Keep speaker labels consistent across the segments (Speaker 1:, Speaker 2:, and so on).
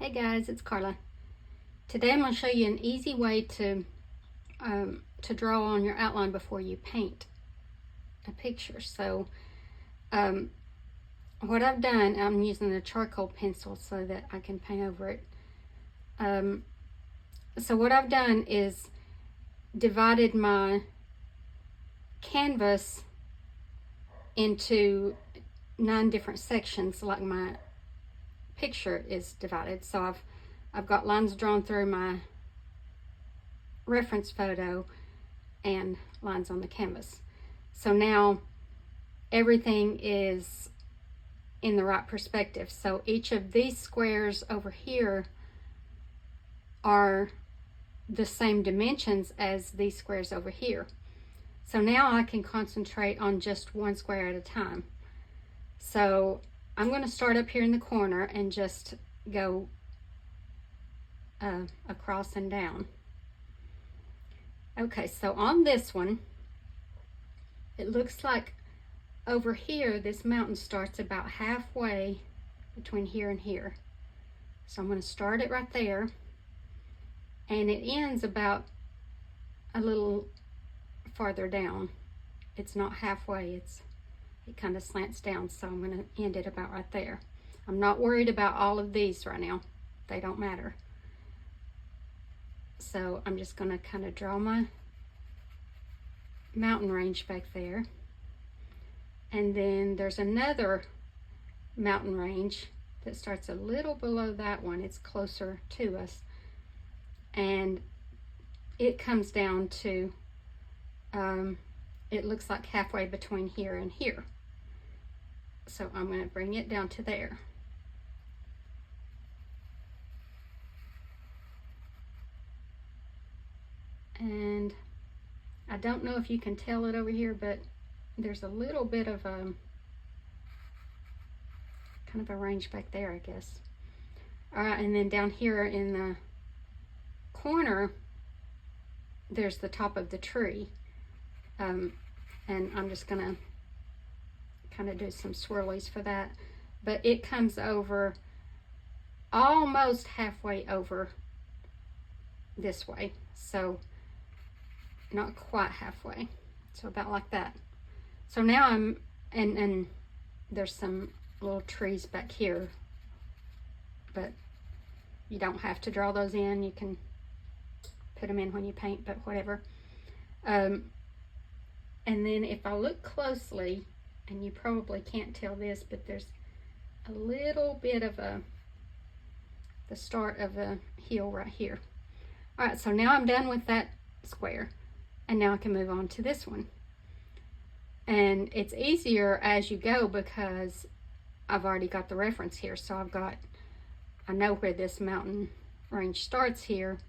Speaker 1: Hey guys, it's Carla. Today I'm going to show you an easy way to draw on your outline before you paint a picture. So what I've done, I'm using a charcoal pencil so that I can paint over it. So what I've done is divided my canvas into 9 different sections like my picture is divided. So I've got lines drawn through my reference photo and lines on the canvas. So now everything is in the right perspective. So each of these squares over here are the same dimensions as these squares over here. So now I can concentrate on just one square at a time. So I'm going to start up here in the corner and just go across and down. Okay, so on this one, it looks like over here, this mountain starts about halfway between here and here. So I'm going to start it right there, and it ends about a little farther down. It's not halfway, it kind of slants down, so I'm going to end it about right there. I'm not worried about all of these right now. They don't matter. So I'm just going to kind of draw my mountain range back there. And then there's another mountain range that starts a little below that one. It's closer to us. And it comes down to, it looks like halfway between here and here. So I'm going to bring it down to there. And I don't know if you can tell it over here, but there's a little bit of a kind of a range back there, I guess. All right, and then down here in the corner, there's the top of the tree. And I'm just gonna kind of do some swirlies for that, but it comes over almost halfway over this way, so not quite halfway, so about like that. So now I'm and there's some little trees back here, but you don't have to draw those in. You can put them in when you paint, but whatever. And then if I look closely, and you probably can't tell this, but there's a little bit of the start of a hill right here. All right, so now I'm done with that square, and now I can move on to this one. And it's easier as you go because I've already got the reference here. So I know where this mountain range starts here.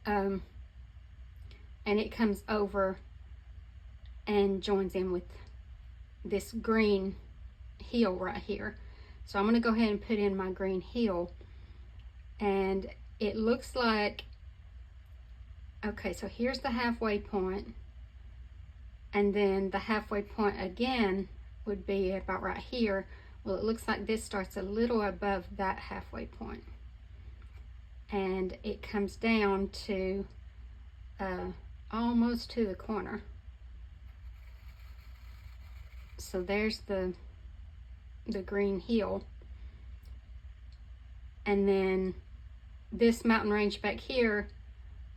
Speaker 1: And it comes over and joins in with this green hill right here. So I'm going to go ahead and put in my green hill, and it looks like, okay, so here's the halfway point, and then the halfway point again would be about right here. Well, it looks like this starts a little above that halfway point, and it comes down to almost to the corner. So there's the green hill, and then this mountain range back here,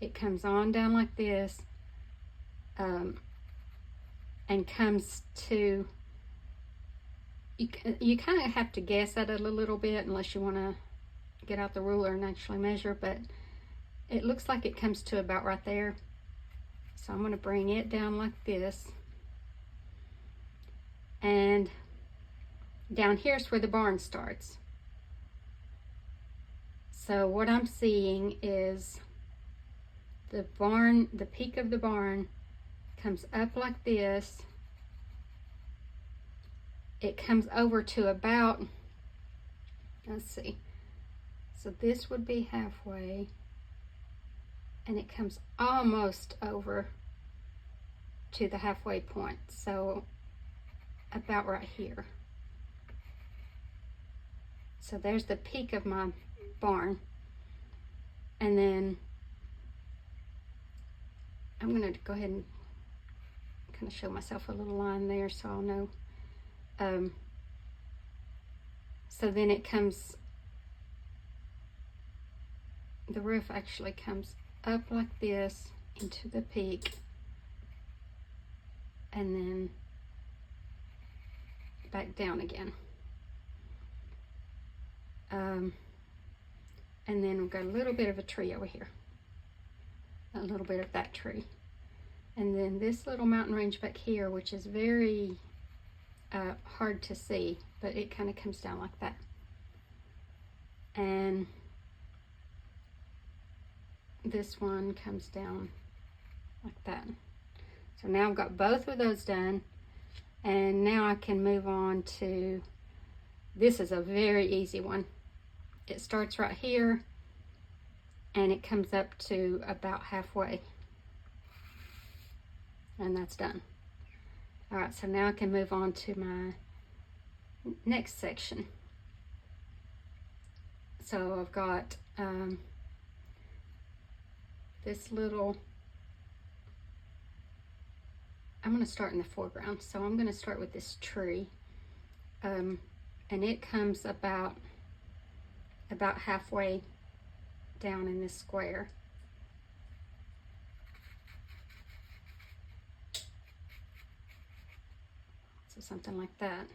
Speaker 1: it comes on down like this, and comes to, you kind of have to guess at it a little bit unless you want to get out the ruler and actually measure, but it looks like it comes to about right there. So I'm going to bring it down like this, and down here's where the barn starts. So what I'm seeing is the barn, the peak of the barn comes up like this. It comes over to about, let's see, so this would be halfway, and it comes almost over to the halfway point, so about right here. So there's the peak of my barn. And then I'm going to go ahead and kind of show myself a little line there so I'll know. So then it comes, the roof actually comes up like this into the peak, and then back down again. And then we've got a little bit of a tree over here, a little bit of that tree, and then this little mountain range back here, which is very hard to see, but it kind of comes down like that. And this one comes down like that. So now I've got both of those done, and now I can move on to, this is a very easy one. It starts right here and it comes up to about halfway, and that's done. All right, so now I can move on to my next section. So I've got this little, I'm going to start in the foreground. So I'm going to start with this tree, and it comes about halfway down in this square. So something like that.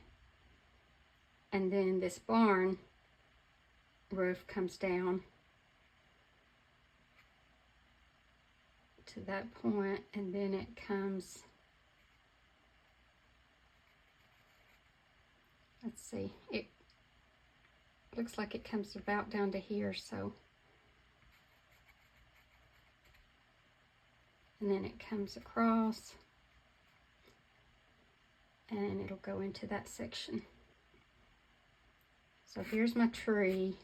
Speaker 1: And then this barn roof comes down to that point, and then it comes, let's see, it looks like it comes about down to here, so, and then it comes across and it'll go into that section. So here's my tree.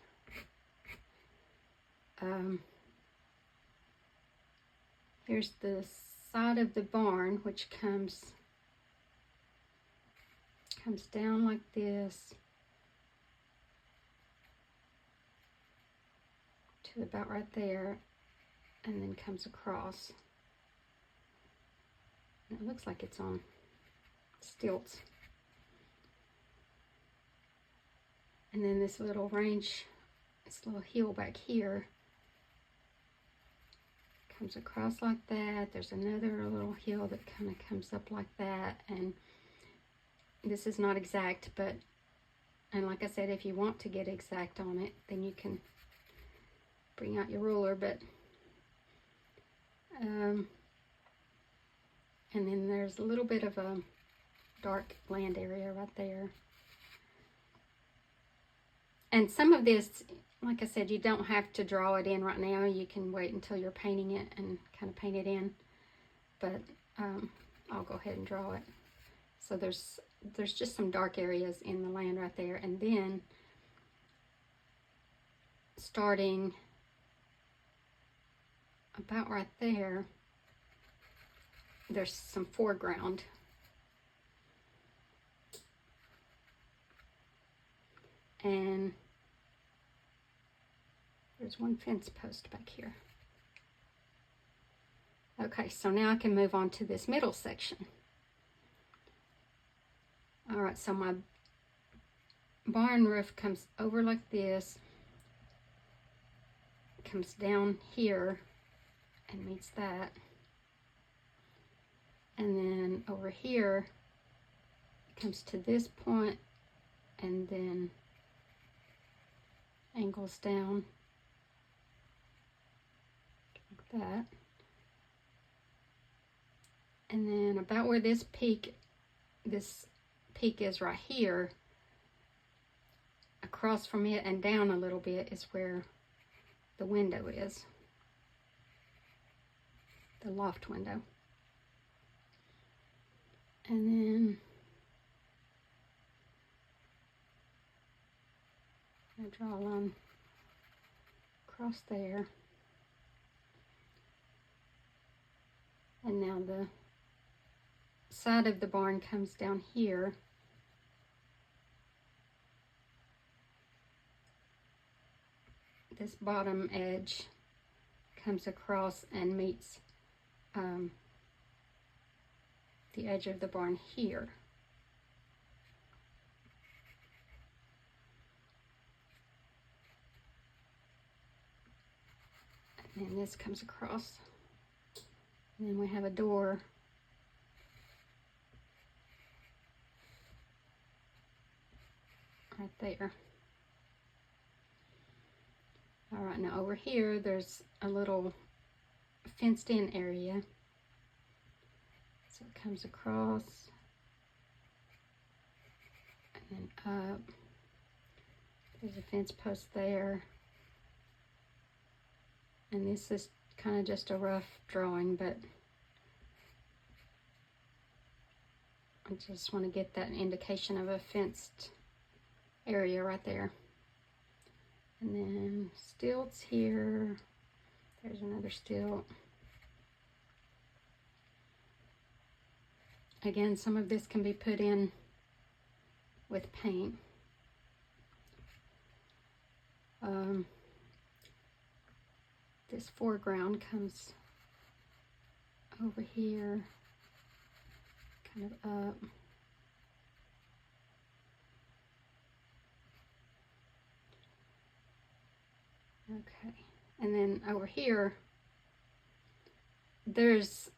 Speaker 1: Here's the side of the barn, which comes down like this to about right there, and then comes across. And it looks like it's on stilts. And then this little range, this little hill back here comes across like that. There's another little hill that kind of comes up like that, and this is not exact, but, and like I said, if you want to get exact on it, then you can bring out your ruler, but and then there's a little bit of a dark land area right there. And some of this, like I said, you don't have to draw it in right now. You can wait until you're painting it and kind of paint it in. But I'll go ahead and draw it. So there's just some dark areas in the land right there. And then starting about right there, there's some foreground. And there's one fence post back here. Okay, so now I can move on to this middle section. All right, so my barn roof comes over like this, comes down here and meets that. And then over here, it comes to this point and then angles down like that. And then about where this peak is right here, across from it and down a little bit is where the window is, the loft window. And then I draw a line across there. And now the side of the barn comes down here. this bottom edge comes across and meets the edge of the barn here. And then this comes across. And then we have a door right there. All right, now over here, there's a little fenced in area. So it comes across and then up. There's a fence post there. And this is kind of just a rough drawing, but I just want to get that indication of a fenced area right there. And then stilts here. There's another stilt. Again, some of this can be put in with paint. This foreground comes over here, kind of up. Okay, and then over here, there's,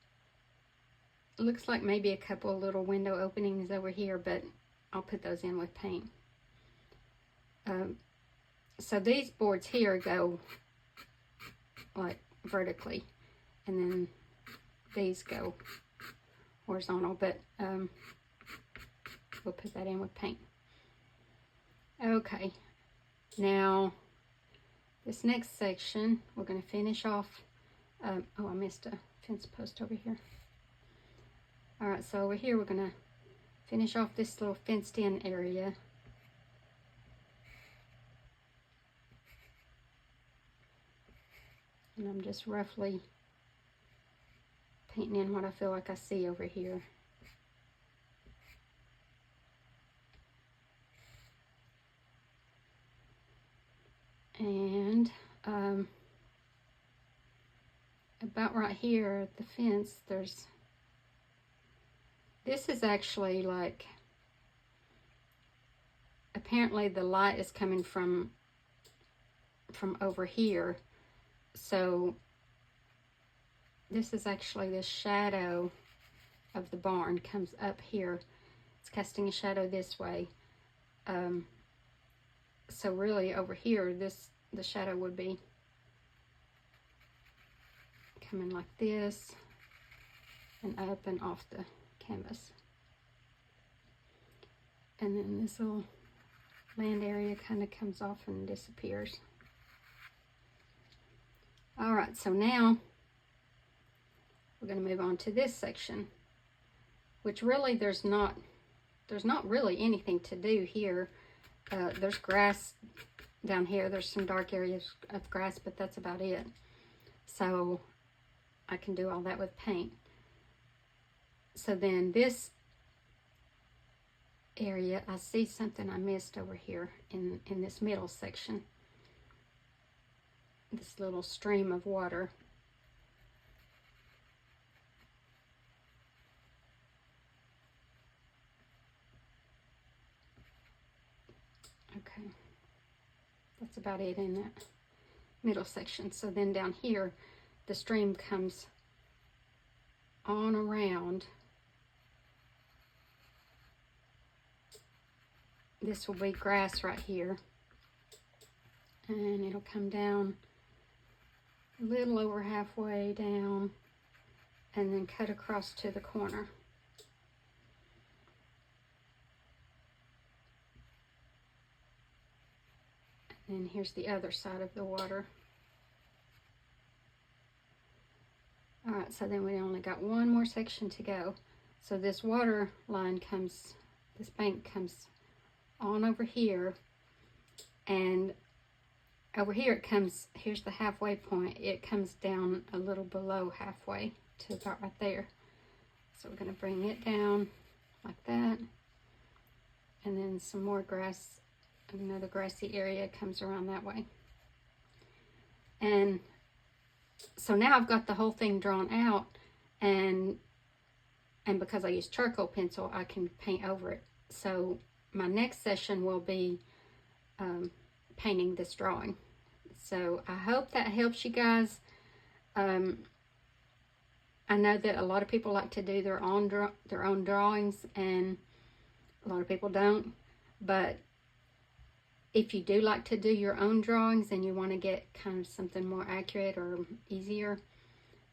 Speaker 1: looks like maybe a couple of little window openings over here, but I'll put those in with paint. So these boards here go like vertically, and then these go horizontal, but we'll put that in with paint. Okay, now this next section we're going to finish off. Oh, I missed a fence post over here. All right, so over here we're going to finish off this little fenced in area. And I'm just roughly painting in what I feel like I see over here. And about right here at the fence, this is actually like, apparently the light is coming from over here. So this is actually the shadow of the barn comes up here. It's casting a shadow this way. So really over here, the shadow would be coming like this and up and off the canvas. And then this little land area kind of comes off and disappears. All right, so now we're going to move on to this section, which really there's not really anything to do here. There's grass down here. There's some dark areas of grass, but that's about it. So I can do all that with paint. So then this area, I see something I missed over here in this middle section. This little stream of water. Okay, that's about it in that middle section. So then down here, the stream comes on around. This will be grass right here, and it'll come down a little over halfway down and then cut across to the corner. And then here's the other side of the water. All right, so then we only got one more section to go. So this water line comes, this bank comes on over here, and over here it comes, here's the halfway point, it comes down a little below halfway to about right there. So we're going to bring it down like that, and then some more grass, another grassy area comes around that way. And so now I've got the whole thing drawn out, and because I use charcoal pencil, I can paint over it. So my next session will be painting this drawing. So I hope that helps you guys. I know that a lot of people like to do their own drawings, and a lot of people don't. But if you do like to do your own drawings and you want to get kind of something more accurate or easier,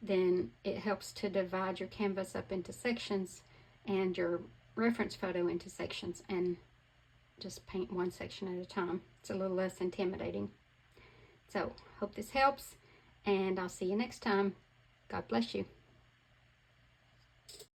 Speaker 1: then it helps to divide your canvas up into sections and your reference photo into sections, and just paint one section at a time. It's a little less intimidating. So, hope this helps, and I'll see you next time. God bless you.